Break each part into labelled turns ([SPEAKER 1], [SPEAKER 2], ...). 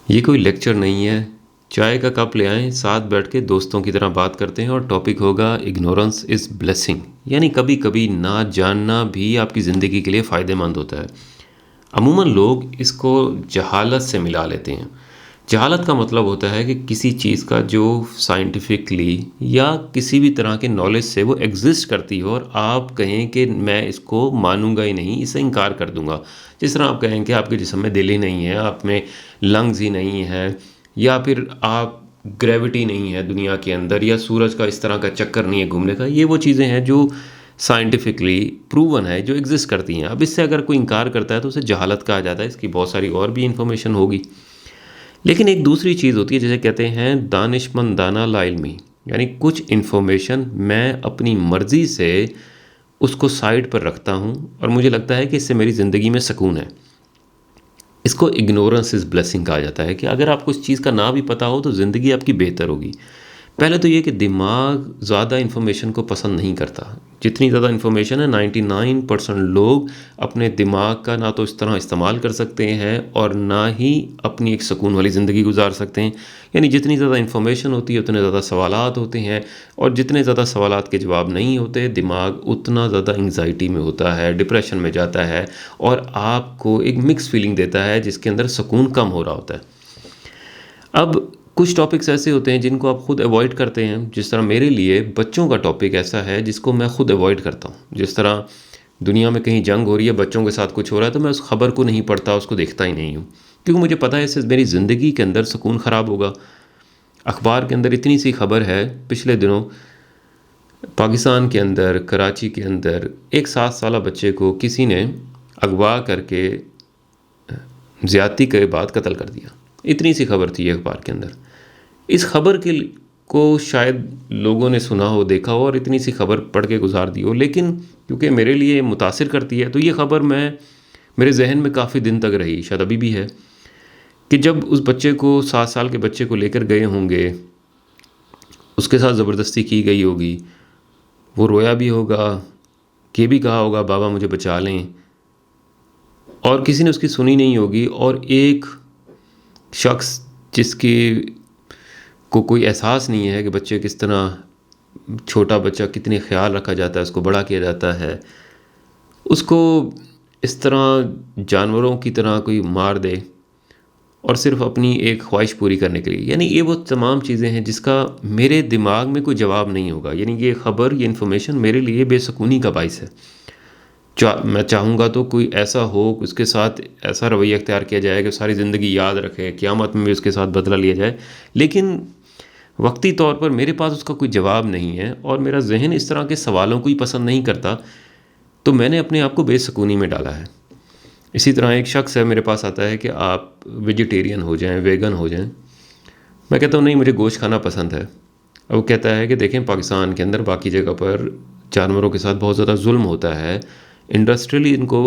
[SPEAKER 1] یہ کوئی لیکچر نہیں ہے، چائے کا کپ لے آئیں، ساتھ بیٹھ کے دوستوں کی طرح بات کرتے ہیں اور ٹاپک ہوگا اگنورنس از بلیسنگ، یعنی کبھی کبھی نہ جاننا بھی آپ کی زندگی کے لیے فائدہ مند ہوتا ہے۔ عموماً لوگ اس کو جہالت سے ملا لیتے ہیں۔ جہالت کا مطلب ہوتا ہے کہ کسی چیز کا جو سائنٹیفکلی یا کسی بھی طرح کے نالج سے وہ ایگزسٹ کرتی ہو اور آپ کہیں کہ میں اس کو مانوں گا ہی نہیں، اسے انکار کر دوں گا۔ جس طرح آپ کہیں کہ آپ کے جسم میں دل ہی نہیں ہے، آپ میں لنگز ہی نہیں ہے، یا پھر آپ گریوٹی نہیں ہے دنیا کے اندر، یا سورج کا اس طرح کا چکر نہیں ہے گھومنے کا۔ یہ وہ چیزیں ہیں جو سائنٹیفکلی پروون ہے، جو ایگزسٹ کرتی ہیں۔ اب اس سے اگر کوئی انکار کرتا ہے تو اسے جہالت کہا جاتا ہے۔ اس کی بہت ساری اور بھی انفارمیشن ہوگی، لیکن ایک دوسری چیز ہوتی ہے جسے کہتے ہیں دانش مندانہ لا علمی، یعنی کچھ انفارمیشن میں اپنی مرضی سے اس کو سائڈ پر رکھتا ہوں اور مجھے لگتا ہے کہ اس سے میری زندگی میں سکون ہے۔ اس کو اگنورنس از بلیسنگ کہا جاتا ہے کہ اگر آپ کو اس چیز کا نہ بھی پتہ ہو تو زندگی آپ کی بہتر ہوگی۔ پہلے تو یہ کہ دماغ زیادہ انفارمیشن کو پسند نہیں کرتا۔ جتنی زیادہ انفارمیشن ہے 99% لوگ اپنے دماغ کا نہ تو اس طرح استعمال کر سکتے ہیں اور نہ ہی اپنی ایک سکون والی زندگی گزار سکتے ہیں۔ یعنی جتنی زیادہ انفارمیشن ہوتی ہے اتنے زیادہ سوالات ہوتے ہیں، اور جتنے زیادہ سوالات کے جواب نہیں ہوتے دماغ اتنا زیادہ انگزائٹی میں ہوتا ہے، ڈپریشن میں جاتا ہے، اور آپ کو ایک مکس فیلنگ دیتا ہے جس کے اندر سکون کم ہو رہا ہوتا ہے۔ اب کچھ ٹاپکس ایسے ہوتے ہیں جن کو آپ خود ایوائڈ کرتے ہیں، جس طرح میرے لیے بچوں کا ٹاپک ایسا ہے جس کو میں خود ایوائڈ کرتا ہوں۔ جس طرح دنیا میں کہیں جنگ ہو رہی ہے، بچوں کے ساتھ کچھ ہو رہا ہے، تو میں اس خبر کو نہیں پڑھتا، اس کو دیکھتا ہی نہیں ہوں، کیونکہ مجھے پتہ ہے اس سے میری زندگی کے اندر سکون خراب ہوگا۔ اخبار کے اندر اتنی سی خبر ہے، پچھلے دنوں پاکستان کے اندر کراچی کے اندر ایک 7 سالہ بچے کو کسی نے اغوا کر کے زیادتی کے بعد قتل کر دیا۔ اتنی سی خبر تھی یہ اخبار کے اندر۔ اس خبر کو شاید لوگوں نے سنا ہو، دیکھا ہو، اور اتنی سی خبر پڑھ کے گزار دی ہو، لیکن کیونکہ میرے لیے متاثر کرتی ہے تو یہ خبر میرے ذہن میں کافی دن تک رہی، شاید ابھی بھی ہے، کہ جب اس بچے کو 7 سال کے بچے کو لے کر گئے ہوں گے، اس کے ساتھ زبردستی کی گئی ہوگی، وہ رویا بھی ہوگا، یہ بھی کہا ہوگا بابا مجھے بچا لیں، اور کسی نے اس کی سنی نہیں ہوگی، اور ایک شخص جس کی کو کوئی احساس نہیں ہے کہ بچے کس طرح، چھوٹا بچہ کتنے خیال رکھا جاتا ہے، اس کو بڑا کیا جاتا ہے، اس کو اس طرح جانوروں کی طرح کوئی مار دے اور صرف اپنی ایک خواہش پوری کرنے کے لیے۔ یعنی یہ وہ تمام چیزیں ہیں جس کا میرے دماغ میں کوئی جواب نہیں ہوگا۔ یعنی یہ خبر، یہ انفارمیشن میرے لیے بے سکونی کا باعث ہے۔ میں چاہوں گا تو کوئی ایسا ہو، اس کے ساتھ ایسا رویہ اختیار کیا جائے کہ ساری زندگی یاد رکھے، قیامت میں بھی اس کے ساتھ بدلہ لیا جائے، لیکن وقتی طور پر میرے پاس اس کا کوئی جواب نہیں ہے اور میرا ذہن اس طرح کے سوالوں کو ہی پسند نہیں کرتا، تو میں نے اپنے آپ کو بے سکونی میں ڈالا ہے۔ اسی طرح ایک شخص ہے میرے پاس آتا ہے کہ آپ ویجیٹیرین ہو جائیں، ویگن ہو جائیں۔ میں کہتا ہوں نہیں، مجھے گوشت کھانا پسند ہے۔ اور وہ کہتا ہے کہ دیکھیں پاکستان کے اندر باقی جگہ پر جانوروں کے ساتھ بہت زیادہ ظلم ہوتا ہے، انڈسٹریلی ان کو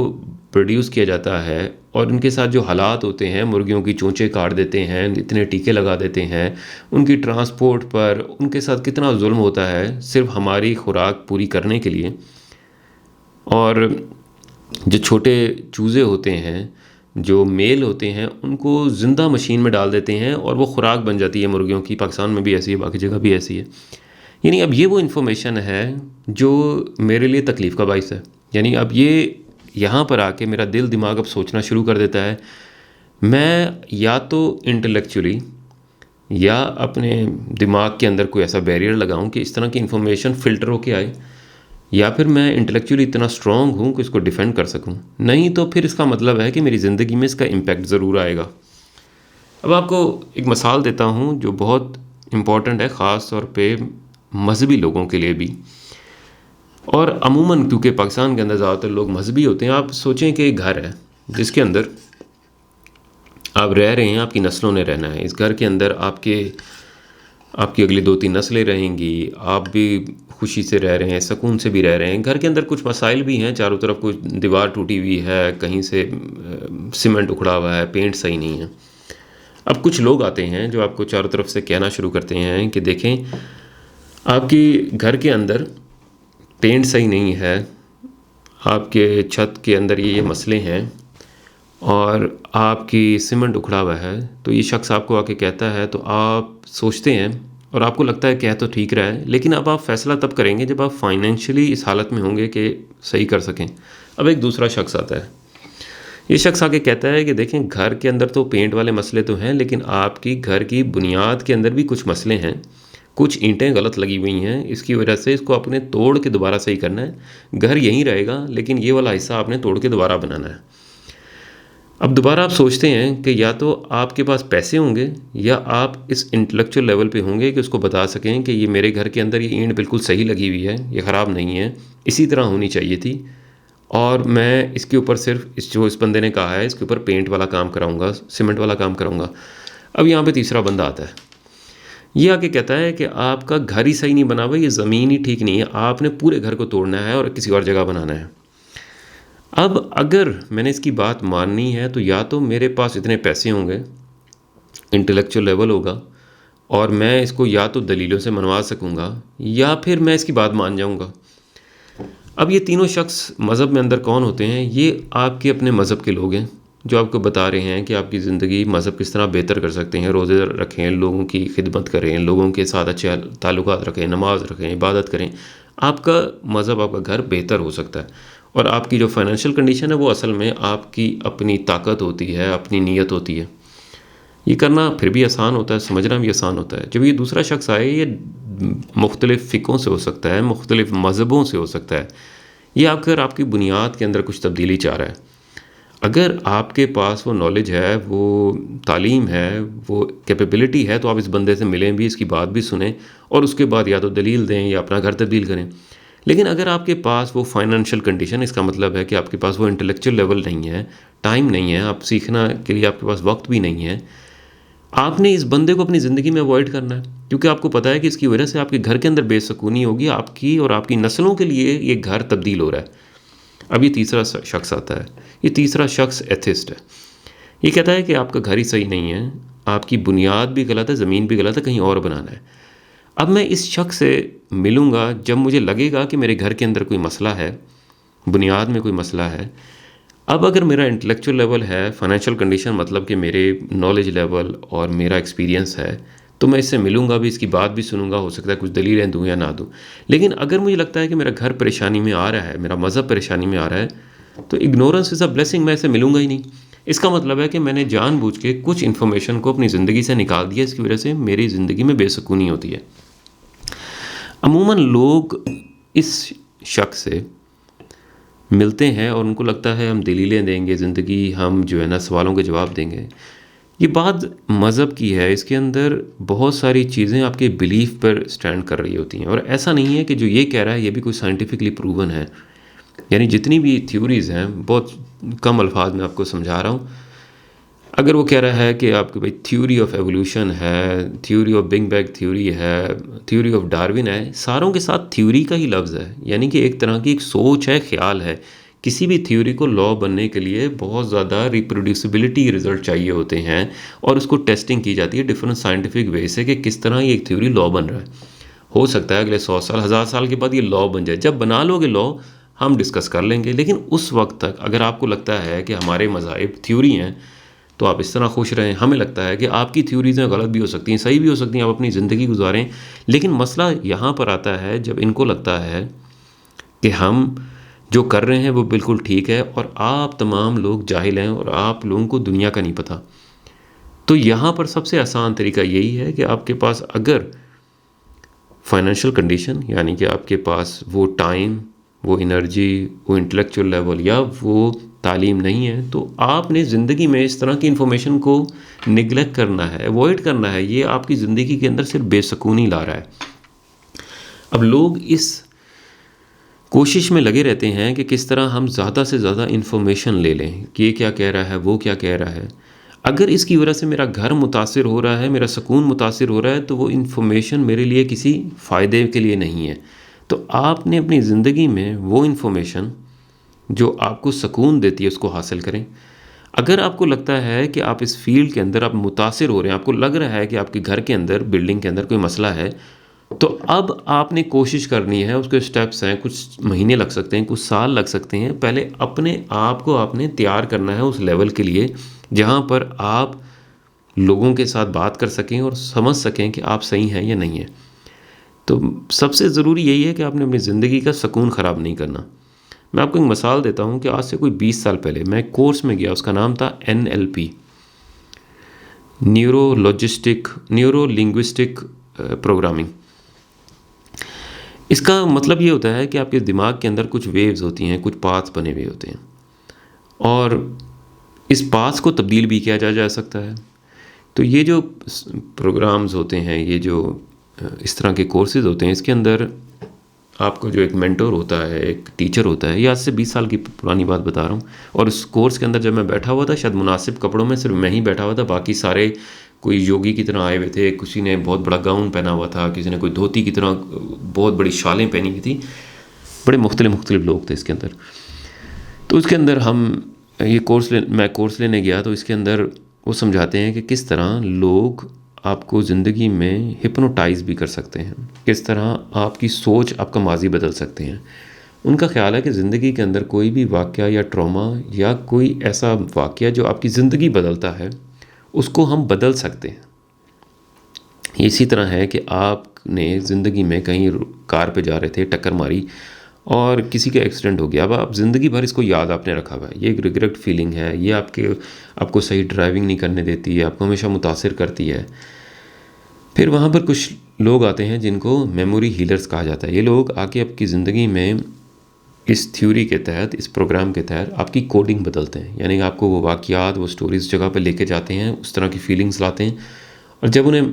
[SPEAKER 1] پروڈیوس کیا جاتا ہے، اور ان کے ساتھ جو حالات ہوتے ہیں، مرغیوں کی چونچیں کاٹ دیتے ہیں، اتنے ٹیکے لگا دیتے ہیں، ان کی ٹرانسپورٹ پر ان کے ساتھ کتنا ظلم ہوتا ہے صرف ہماری خوراک پوری کرنے کے لیے۔ اور جو چھوٹے چوزے ہوتے ہیں، جو میل ہوتے ہیں، ان کو زندہ مشین میں ڈال دیتے ہیں اور وہ خوراک بن جاتی ہے مرغیوں کی۔ پاکستان میں بھی ایسی ہے، باقی جگہ بھی ایسی ہے۔ یعنی اب یہ وہ انفارمیشن ہے جو میرے لیے تکلیف کا باعث ہے۔ یعنی اب یہ یہاں پر آ کے میرا دل دماغ اب سوچنا شروع کر دیتا ہے، میں یا تو انٹلیکچولی یا اپنے دماغ کے اندر کوئی ایسا بیریئر لگاؤں کہ اس طرح کی انفارمیشن فلٹر ہو کے آئے، یا پھر میں انٹلیکچولی اتنا اسٹرانگ ہوں کہ اس کو ڈیفینڈ کر سکوں۔ نہیں تو پھر اس کا مطلب ہے کہ میری زندگی میں اس کا امپیکٹ ضرور آئے گا۔ اب آپ کو ایک مثال دیتا ہوں جو بہت امپورٹنٹ ہے، خاص طور پہ مذہبی لوگوں کے لیے بھی، اور عموماً کیونکہ پاکستان کے اندر زیادہ تر لوگ مذہبی ہوتے ہیں۔ آپ سوچیں کہ ایک گھر ہے جس کے اندر آپ رہ رہے ہیں، آپ کی نسلوں نے رہنا ہے۔ اس گھر کے اندر آپ کی اگلی 2-3 نسلیں رہیں گی، آپ بھی خوشی سے رہ رہے ہیں، سکون سے بھی رہ رہے ہیں۔ گھر کے اندر کچھ مسائل بھی ہیں، چاروں طرف کوئی دیوار ٹوٹی ہوئی ہے، کہیں سے سیمنٹ اکھڑا ہوا ہے، پینٹ صحیح نہیں ہے۔ اب کچھ لوگ آتے ہیں جو آپ کو چاروں طرف سے کہنا شروع کرتے ہیں کہ دیکھیں آپ کی گھر کے اندر پینٹ صحیح نہیں ہے، آپ کے چھت کے اندر یہ مسئلے ہیں، اور آپ کی سیمنٹ اکھڑا ہوا ہے، تو یہ شخص آپ کو آ کے کہتا ہے تو آپ سوچتے ہیں اور آپ کو لگتا ہے کہہ تو ٹھیک رہا ہے، لیکن اب آپ فیصلہ تب کریں گے جب آپ فائنینشلی اس حالت میں ہوں گے کہ صحیح کر سکیں۔ اب ایک دوسرا شخص آتا ہے، یہ شخص آگے کہتا ہے کہ دیکھیں گھر کے اندر تو پینٹ والے مسئلے تو ہیں، لیکن آپ کی گھر کی بنیاد کے اندر بھی کچھ مسئلے ہیں، کچھ اینٹیں غلط لگی ہوئی ہیں، اس کی وجہ سے اس کو آپ نے توڑ کے دوبارہ صحیح کرنا ہے۔ گھر یہیں رہے گا لیکن یہ والا حصہ آپ نے توڑ کے دوبارہ بنانا ہے۔ اب دوبارہ آپ سوچتے ہیں کہ یا تو آپ کے پاس پیسے ہوں گے یا آپ اس انٹلیکچوئل لیول پہ ہوں گے کہ اس کو بتا سکیں کہ یہ میرے گھر کے اندر یہ اینٹ بالکل صحیح لگی ہوئی ہے، یہ خراب نہیں ہے، اسی طرح ہونی چاہیے تھی، اور میں اس کے اوپر صرف اس بندے نے کہا ہے اس کے اوپر پینٹ والا کام کراؤں گا، سیمنٹ والا کام کراؤں گا۔ اب یہاں پہ تیسرا بندہ آتا ہے، یہ آ کے کہتا ہے کہ آپ کا گھر ہی صحیح نہیں بنا ہوا، یہ زمین ہی ٹھیک نہیں ہے، آپ نے پورے گھر کو توڑنا ہے اور کسی اور جگہ بنانا ہے۔ اب اگر میں نے اس کی بات ماننی ہے تو یا تو میرے پاس اتنے پیسے ہوں گے، انٹلیکچوئل لیول ہوگا، اور میں اس کو یا تو دلیلوں سے منوا سکوں گا یا پھر میں اس کی بات مان جاؤں گا۔ اب یہ تینوں شخص مذہب میں اندر کون ہوتے ہیں؟ یہ آپ کے اپنے مذہب کے لوگ ہیں جو آپ کو بتا رہے ہیں کہ آپ کی زندگی مذہب کس طرح بہتر کر سکتے ہیں، روزے رکھیں، لوگوں کی خدمت کریں، لوگوں کے ساتھ اچھے تعلقات رکھیں، نماز رکھیں، عبادت کریں، آپ کا مذہب، آپ کا گھر بہتر ہو سکتا ہے۔ اور آپ کی جو فائنینشیل کنڈیشن ہے وہ اصل میں آپ کی اپنی طاقت ہوتی ہے، اپنی نیت ہوتی ہے۔ یہ کرنا پھر بھی آسان ہوتا ہے، سمجھنا بھی آسان ہوتا ہے۔ جب یہ دوسرا شخص آئے، یہ مختلف فقہوں سے ہو سکتا ہے، مختلف مذہبوں سے ہو سکتا ہے، یہ آپ کی بنیاد کے اندر کچھ تبدیلی چاہ رہا ہے۔ اگر آپ کے پاس وہ نالج ہے، وہ تعلیم ہے، وہ کیپیبلٹی ہے، تو آپ اس بندے سے ملیں بھی، اس کی بات بھی سنیں اور اس کے بعد یا تو دلیل دیں یا اپنا گھر تبدیل کریں۔ لیکن اگر آپ کے پاس وہ فائنینشیل کنڈیشن، اس کا مطلب ہے کہ آپ کے پاس وہ انٹلیکچوئل لیول نہیں ہے، ٹائم نہیں ہے، آپ سیکھنا کے لیے آپ کے پاس وقت بھی نہیں ہے، آپ نے اس بندے کو اپنی زندگی میں اوائڈ کرنا ہے، کیونکہ آپ کو پتہ ہے کہ اس کی وجہ سے آپ کے گھر کے اندر بے سکونی ہوگی، آپ کی اور آپ کی نسلوں کے لیے یہ گھر تبدیل ہو رہا ہے۔ اب یہ تیسرا شخص آتا ہے، یہ تیسرا شخص ایتھسٹ ہے، یہ کہتا ہے کہ آپ کا گھر ہی صحیح نہیں ہے، آپ کی بنیاد بھی غلط ہے، زمین بھی غلط ہے، کہیں اور بنانا ہے۔ اب میں اس شخص سے ملوں گا جب مجھے لگے گا کہ میرے گھر کے اندر کوئی مسئلہ ہے، بنیاد میں کوئی مسئلہ ہے۔ اب اگر میرا انٹلیکچوئل لیول ہے، فائنینشیل کنڈیشن مطلب کہ میرے نالج لیول اور میرا ایکسپیرینس ہے، تو میں اس سے ملوں گا بھی، اس کی بات بھی سنوں گا، ہو سکتا ہے کچھ دلیلیں دوں یا نہ دوں۔ لیکن اگر مجھے لگتا ہے کہ میرا گھر پریشانی میں آ رہا ہے، میرا مذہب پریشانی میں آ رہا ہے، تو اگنورنس از اے بلیسنگ، میں اسے ملوں گا ہی نہیں۔ اس کا مطلب ہے کہ میں نے جان بوجھ کے کچھ انفارمیشن کو اپنی زندگی سے نکال دیا، اس کی وجہ سے میری زندگی میں بے سکونی ہوتی ہے۔ عموماً لوگ اس شخص سے ملتے ہیں اور ان کو لگتا ہے ہم دلیلیں دیں گے، زندگی ہم جو ہے نا سوالوں کے جواب دیں گے۔ یہ بات مذہب کی ہے، اس کے اندر بہت ساری چیزیں آپ کے بلیف پر سٹینڈ کر رہی ہوتی ہیں، اور ایسا نہیں ہے کہ جو یہ کہہ رہا ہے یہ بھی کوئی سائنٹیفکلی پروون ہے۔ یعنی جتنی بھی تھیوریز ہیں، بہت کم الفاظ میں آپ کو سمجھا رہا ہوں، اگر وہ کہہ رہا ہے کہ آپ کے بھائی تھیوری آف ایولیوشن ہے، theory of big bang theory ہے، تھیوری آف ڈاروین ہے، ساروں کے ساتھ تھیوری کا ہی لفظ ہے، یعنی کہ ایک طرح کی ایک سوچ ہے، خیال ہے۔ کسی بھی تھیوری کو لا بننے کے لیے بہت زیادہ ریپروڈیوسیبلٹی رزلٹ چاہیے ہوتے ہیں، اور اس کو ٹیسٹنگ کی جاتی ہے ڈفرینٹ سائنٹیفک وے سے کہ کس طرح یہ ایک تھیوری لا بن رہا ہے۔ ہو سکتا ہے اگلے 100 سال 1000 سال کے بعد یہ لا بن جائے، جب بنا لو گے لا ہم ڈسکس کر لیں گے، لیکن اس وقت تک اگر آپ کو لگتا ہے کہ ہمارے مذاہب تھیوری ہیں تو آپ اس طرح خوش رہیں۔ ہمیں لگتا ہے کہ آپ کی تھیوریزیں غلط بھی ہو سکتی ہیں، صحیح بھی ہو سکتی ہیں، آپ اپنی زندگی گزاریں، لیکن مسئلہ یہاں پر آتا ہے جب ان کو لگتا ہے کہ ہم جو کر رہے ہیں وہ بالکل ٹھیک ہے اور آپ تمام لوگ جاہل ہیں اور آپ لوگوں کو دنیا کا نہیں پتہ۔ تو یہاں پر سب سے آسان طریقہ یہی ہے کہ آپ کے پاس اگر فائنینشیل کنڈیشن، یعنی کہ آپ کے پاس وہ ٹائم، وہ انرجی، وہ انٹلیکچوئل لیول یا وہ تعلیم نہیں ہے، تو آپ نے زندگی میں اس طرح کی انفارمیشن کو نگلیکٹ کرنا ہے، اوائڈ کرنا ہے۔ یہ آپ کی زندگی کے اندر صرف بے سکونی لا رہا ہے۔ اب لوگ اس کوشش میں لگے رہتے ہیں کہ کس طرح ہم زیادہ سے زیادہ انفارمیشن لے لیں کہ یہ کیا کہہ رہا ہے، وہ کیا کہہ رہا ہے۔ اگر اس کی وجہ سے میرا گھر متاثر ہو رہا ہے، میرا سکون متاثر ہو رہا ہے، تو وہ انفارمیشن میرے لیے کسی فائدے کے لیے نہیں ہے۔ تو آپ نے اپنی زندگی میں وہ انفارمیشن جو آپ کو سکون دیتی ہے اس کو حاصل کریں۔ اگر آپ کو لگتا ہے کہ آپ اس فیلڈ کے اندر آپ متاثر ہو رہے ہیں، آپ کو لگ رہا ہے کہ آپ کے گھر کے اندر، بلڈنگ کے اندر کوئی مسئلہ ہے، تو اب آپ نے کوشش کرنی ہے، اس کے اسٹیپس ہیں، کچھ مہینے لگ سکتے ہیں، کچھ سال لگ سکتے ہیں، پہلے اپنے آپ کو آپ نے تیار کرنا ہے اس لیول کے لیے جہاں پر آپ لوگوں کے ساتھ بات کر سکیں اور سمجھ سکیں کہ آپ صحیح ہیں یا نہیں ہیں۔ تو سب سے ضروری یہی ہے کہ آپ نے اپنی زندگی کا سکون خراب نہیں کرنا۔ میں آپ کو ایک مثال دیتا ہوں کہ آج سے کوئی 20 سال پہلے میں ایک کورس میں گیا، اس کا نام تھا NLP، نیورو لنگوسٹک پروگرامنگ۔ اس کا مطلب یہ ہوتا ہے کہ آپ کے دماغ کے اندر کچھ ویوز ہوتی ہیں، کچھ پاتھ بنے ہوئے ہوتے ہیں، اور اس پاتھ کو تبدیل بھی کیا جا سکتا ہے۔ تو یہ جو پروگرامز ہوتے ہیں، یہ جو اس طرح کے کورسز ہوتے ہیں، اس کے اندر آپ کو جو ایک مینٹور ہوتا ہے، ایک ٹیچر ہوتا ہے، یہ آج سے 20 سال کی پرانی بات بتا رہا ہوں، اور اس کورس کے اندر جب میں بیٹھا ہوا تھا، شاید مناسب کپڑوں میں صرف میں ہی بیٹھا ہوا تھا، باقی سارے کوئی یوگی کی طرح آئے ہوئے تھے، کسی نے بہت بڑا گاؤن پہنا ہوا تھا، کسی نے کوئی دھوتی کی طرح بہت بڑی شالیں پہنی ہوئی تھی، بڑے مختلف لوگ تھے اس کے اندر۔ تو اس کے اندر میں کورس لینے گیا، تو اس کے اندر وہ سمجھاتے ہیں کہ کس طرح لوگ آپ کو زندگی میں ہپنوٹائز بھی کر سکتے ہیں، کس طرح آپ کی سوچ، آپ کا ماضی بدل سکتے ہیں۔ ان کا خیال ہے کہ زندگی کے اندر کوئی بھی واقعہ یا ٹراما یا کوئی ایسا واقعہ جو آپ کی زندگی بدلتا ہے، اس کو ہم بدل سکتے ہیں۔ اسی طرح ہے کہ آپ نے زندگی میں کہیں کار پہ جا رہے تھے، ٹکر ماری اور کسی کا ایکسیڈنٹ ہو گیا، اب آپ زندگی بھر اس کو یاد آپ نے رکھا ہوا ہے، یہ ایک ریگریٹ فیلنگ ہے، یہ آپ کو صحیح ڈرائیونگ نہیں کرنے دیتی ہے، آپ کو ہمیشہ متاثر کرتی ہے۔ پھر وہاں پر کچھ لوگ آتے ہیں جن کو میموری ہیلرز کہا جاتا ہے۔ یہ لوگ آ کے آپ کی زندگی میں اس تھیوری کے تحت، اس پروگرام کے تحت آپ کی کوڈنگ بدلتے ہیں، یعنی آپ کو وہ واقعات، وہ سٹوریز جگہ پہ لے کے جاتے ہیں، اس طرح کی فیلنگز لاتے ہیں، اور جب انہیں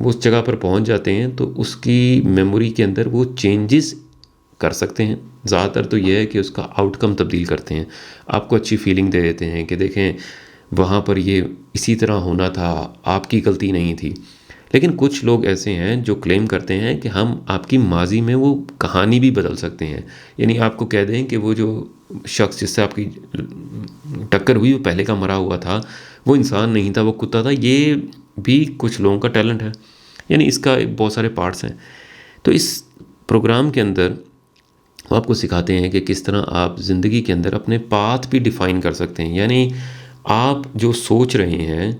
[SPEAKER 1] وہ اس جگہ پر پہنچ جاتے ہیں تو اس کی میموری کے اندر وہ چینجز کر سکتے ہیں۔ زیادہ تر تو یہ ہے کہ اس کا آؤٹ کم تبدیل کرتے ہیں، آپ کو اچھی فیلنگ دے دیتے ہیں کہ دیکھیں وہاں پر یہ اسی طرح ہونا تھا، آپ کی غلطی نہیں تھی۔ لیکن کچھ لوگ ایسے ہیں جو کلیم کرتے ہیں کہ ہم آپ کی ماضی میں وہ کہانی بھی بدل سکتے ہیں، یعنی آپ کو کہہ دیں کہ وہ جو شخص جس سے آپ کی ٹکر ہوئی وہ پہلے کا مرا ہوا تھا، وہ انسان نہیں تھا، وہ کتا تھا۔ یہ بھی کچھ لوگوں کا ٹیلنٹ ہے، یعنی اس کا بہت سارے پارٹس ہیں۔ تو اس پروگرام کے اندر وہ آپ کو سکھاتے ہیں کہ کس طرح آپ زندگی کے اندر اپنے پاتھ بھی ڈیفائن کر سکتے ہیں، یعنی آپ جو سوچ رہے ہیں،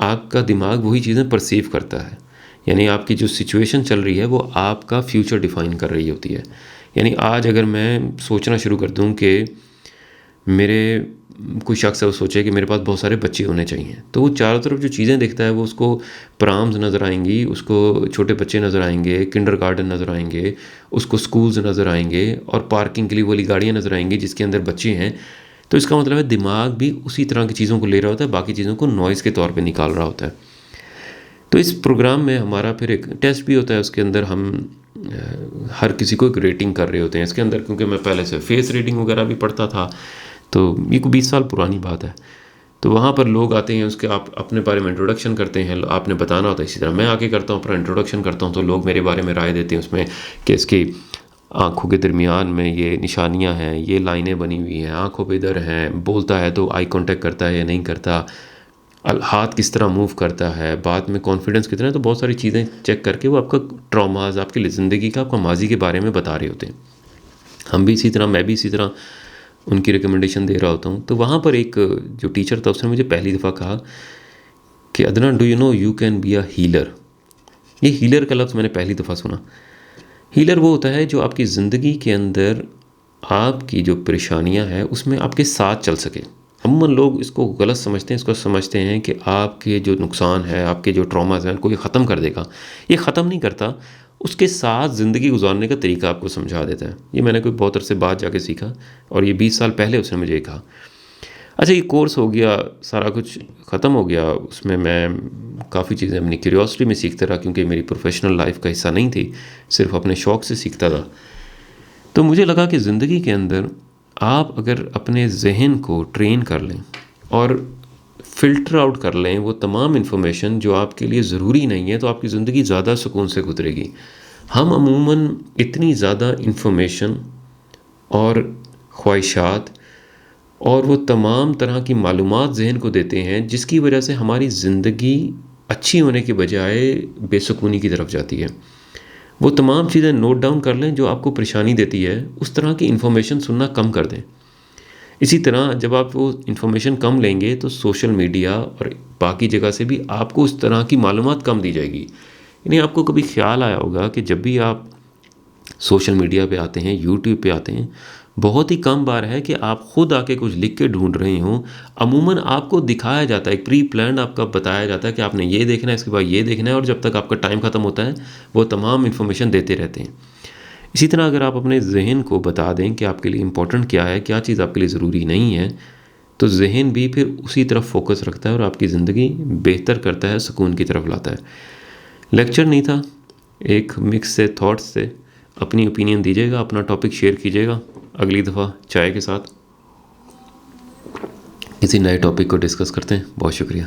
[SPEAKER 1] آپ کا دماغ وہی چیزیں پرسیو کرتا ہے، یعنی آپ کی جو سچویشن چل رہی ہے وہ آپ کا فیوچر ڈیفائن کر رہی ہوتی ہے۔ یعنی آج اگر میں سوچنا شروع کر دوں کہ کوئی شخص ہے وہ سوچے کہ میرے پاس بہت سارے بچے ہونے چاہیے، تو وہ چاروں طرف جو چیزیں دیکھتا ہے وہ اس کو پرامز نظر آئیں گی، اس کو چھوٹے بچے نظر آئیں گے، کنڈر گارڈن نظر آئیں گے، اس کو سکولز نظر آئیں گے، اور پارکنگ کے لیے والی گاڑیاں نظر آئیں گی جس کے اندر بچے ہیں۔ تو اس کا مطلب ہے دماغ بھی اسی طرح کی چیزوں کو لے رہا ہوتا ہے، باقی چیزوں کو نوائز کے طور پہ نکال رہا ہوتا ہے۔ تو اس پروگرام میں ہمارا پھر ایک ٹیسٹ بھی ہوتا ہے، اس کے اندر ہم ہر کسی کو ایک ریٹنگ کر رہے ہوتے ہیں۔ اس کے اندر کیونکہ میں پہلے سے فیس ریڈنگ وغیرہ بھی پڑھتا تھا، تو یہ کوئی 20 سال پرانی بات ہے، تو وہاں پر لوگ آتے ہیں، اس کے آپ اپنے بارے میں انٹروڈکشن کرتے ہیں، آپ نے بتانا ہوتا ہے، اسی طرح میں آ کے کرتا ہوں، اپنا انٹروڈکشن کرتا ہوں، تو لوگ میرے بارے میں رائے دیتے ہیں اس میں کہ اس کی آنکھوں کے درمیان میں یہ نشانیاں ہیں، یہ لائنیں بنی ہوئی ہیں، آنکھوں پہ ادھر ہیں، بولتا ہے تو آئی کانٹیکٹ کرتا ہے یا نہیں کرتا، ہاتھ کس طرح موو کرتا ہے، بات میں کانفیڈنس کتنا ہے، تو بہت ساری چیزیں چیک کر کے وہ آپ کا ٹراماز، آپ کی زندگی کا، آپ کا ماضی کے بارے میں بتا رہے ہوتے ہیں۔ ہم بھی اسی طرح، میں بھی اسی طرح ان کی ریکمنڈیشن دے رہا ہوتا ہوں۔ تو وہاں پر ایک جو ٹیچر تھا اس نے مجھے پہلی دفعہ کہا کہ Adnan, do you know you can be a healer. یہ ہیلر کا لفظ میں نے پہلی دفعہ سنا۔ ہیلر وہ ہوتا ہے جو آپ کی زندگی کے اندر آپ کی جو پریشانیاں ہیں اس میں آپ کے ساتھ چل سکے۔ عموماً لوگ اس کو غلط سمجھتے ہیں، اس کو سمجھتے ہیں کہ آپ کے جو نقصان ہے، آپ کے جو ٹراماز ہیں ان کو یہ ختم کر دے گا۔ یہ ختم نہیں کرتا، اس کے ساتھ زندگی گزارنے کا طریقہ آپ کو سمجھا دیتا ہے۔ یہ میں نے کوئی بہت عرصے بعد جا کے سیکھا، اور یہ 20 سال پہلے اس نے مجھے کہا۔ اچھا، یہ کورس ہو گیا، سارا کچھ ختم ہو گیا، اس میں کافی چیزیں اپنی کیوریوسٹی میں سیکھتا رہا، کیونکہ میری پروفیشنل لائف کا حصہ نہیں تھی، صرف اپنے شوق سے سیکھتا تھا۔ تو مجھے لگا کہ زندگی کے اندر آپ اگر اپنے ذہن کو ٹرین کر لیں اور فلٹر آؤٹ کر لیں وہ تمام انفارمیشن جو آپ کے لیے ضروری نہیں ہے، تو آپ کی زندگی زیادہ سکون سے گزرے گی۔ ہم عموماً اتنی زیادہ انفارمیشن اور خواہشات اور وہ تمام طرح کی معلومات ذہن کو دیتے ہیں، جس کی وجہ سے ہماری زندگی اچھی ہونے کے بجائے بے سکونی کی طرف جاتی ہے۔ وہ تمام چیزیں نوٹ ڈاؤن کر لیں جو آپ کو پریشانی دیتی ہے، اس طرح کی انفارمیشن سننا کم کر دیں۔ اسی طرح جب آپ وہ انفارمیشن کم لیں گے تو سوشل میڈیا اور باقی جگہ سے بھی آپ کو اس طرح کی معلومات کم دی جائے گی۔ یعنی آپ کو کبھی خیال آیا ہوگا کہ جب بھی آپ سوشل میڈیا پہ آتے ہیں، یوٹیوب پہ آتے ہیں، بہت ہی کم بار ہے کہ آپ خود آ کے کچھ لکھ کے ڈھونڈ رہے ہوں۔ عموماً آپ کو دکھایا جاتا ہے، ایک پری پلانڈ آپ کا بتایا جاتا ہے کہ آپ نے یہ دیکھنا ہے، اس کے بعد یہ دیکھنا ہے، اور جب تک آپ کا ٹائم ختم ہوتا ہے وہ تمام انفارمیشن دیتے رہتے ہیں۔ اسی طرح اگر آپ اپنے ذہن کو بتا دیں کہ آپ کے لیے امپورٹنٹ کیا ہے، کیا چیز آپ کے لیے ضروری نہیں ہے، تو ذہن بھی پھر اسی طرف فوکس رکھتا ہے اور آپ کی زندگی بہتر کرتا ہے، سکون کی طرف لاتا ہے۔ لیکچر نہیں تھا، ایک مکس سے تھاٹس سے اپنی اوپینین دیجیے گا، اپنا ٹاپک شیئر کیجیے گا۔ اگلی دفعہ چائے کے ساتھ کسی نئے ٹاپک کو ڈسکس کرتے ہیں۔ بہت شکریہ۔